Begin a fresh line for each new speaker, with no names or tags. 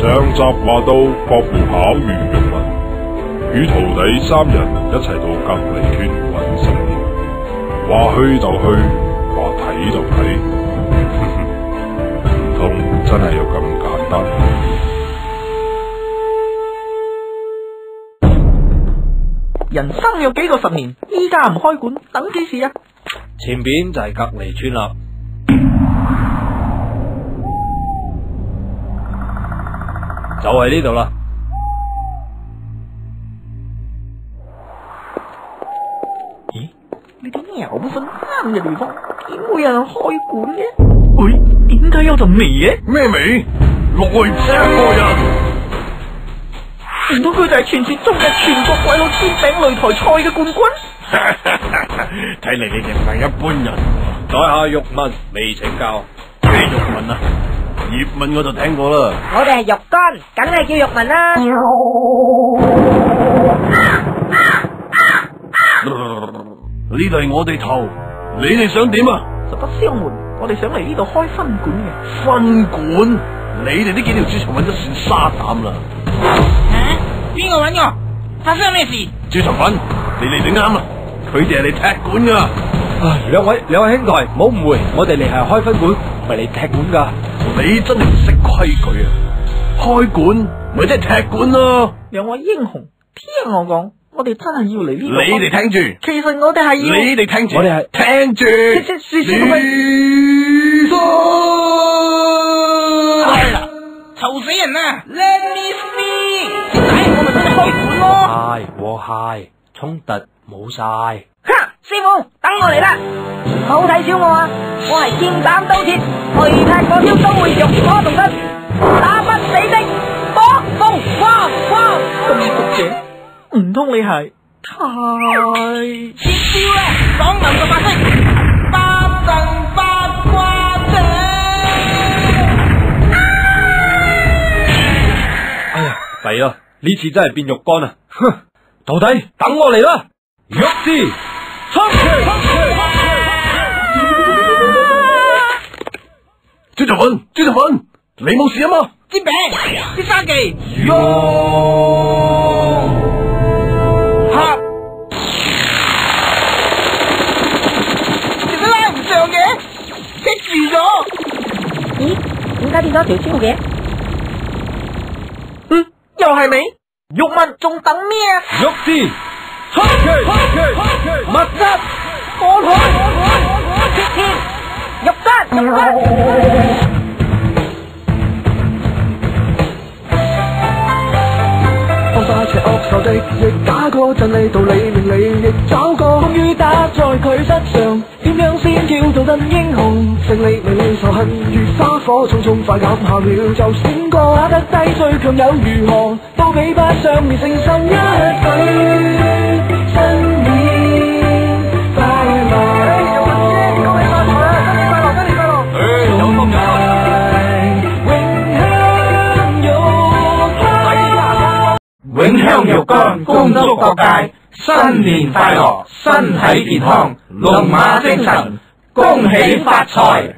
上集話到國父巧遇玉文，與徒弟三人一齊到隔離村揾食了。話去就去，話睇就睇，唔通真係有咁簡單？
人生有幾個十年，依家唔開館，等幾時啊？
前邊就係隔離村啦。就係呢度啦。
咦？呢啲有份啱嘅地方，點會有人開館嘅？喂，點解有陣味嘅？
咩味？來者何人？
唔通佢就係傳說中嘅全國鬼佬煎餅擂台賽嘅冠軍？
睇嚟你哋唔係一般人。
在下玉文未請教。
咩玉文啊？葉問我就聽過啦。
我哋係肉乾，梗係叫玉文啦。
呢度係我哋頭，你哋想點啊？
實不相瞞，我哋想嚟呢度開分館嘅。
分館？你哋呢幾條豬腸粉都算沙膽啦。
邊個揾我？發生咩事？
豬腸粉，你嚟就啱啦。佢哋係嚟踢館噶。
兩位兄弟，唔好誤會，我哋嚟係開分館，唔係嚟踢館噶。
你真係唔識規矩啊！開館咪即係踢館咯。
兩位英雄，聽我講，我哋真係要嚟呢度。
你哋聽住。
其實我哋係要。
你哋聽住。
我哋係
聽住。
係啦，嘈死人啦 ！Let me see，我咪真係開館咯。
和諧，衝突冇晒。
哈，師傅，等我嚟啦！好睇小我啊！我係劍斬刀切，雷劈嗰招都會用火動身，打不死的火鳳凰。
咁熟嘅，唔通你係太
切招啦！講能個法式，八陣八卦掌。
哎呀，弊啦！呢次真係變肉乾啊！哼，徒弟，等我嚟啦！玉之出拳，
豬腸粉，你冇事啊嘛？
煎餅，必殺技，吓，點解拉唔上嘅？棘住咗。咦？點解變咗條蕉嘅？
又係你？玉文仲等咩啊？
玉之出拳，物質
過去，
切天，玉山。
放下邪惡仇敵，亦打個真理道理明理，亦找個終於打在佢身上。點樣先叫做真英雄？勝利未了仇恨如花火，匆匆快減下秒就閃過。打得低最強又如何？都比不上面誠心一舉。新年快樂！
恭喜發財啊！新年快樂！
有福有
永香肉乾，恭祝各界新年快樂，身體健康，龍馬精神，恭喜發財。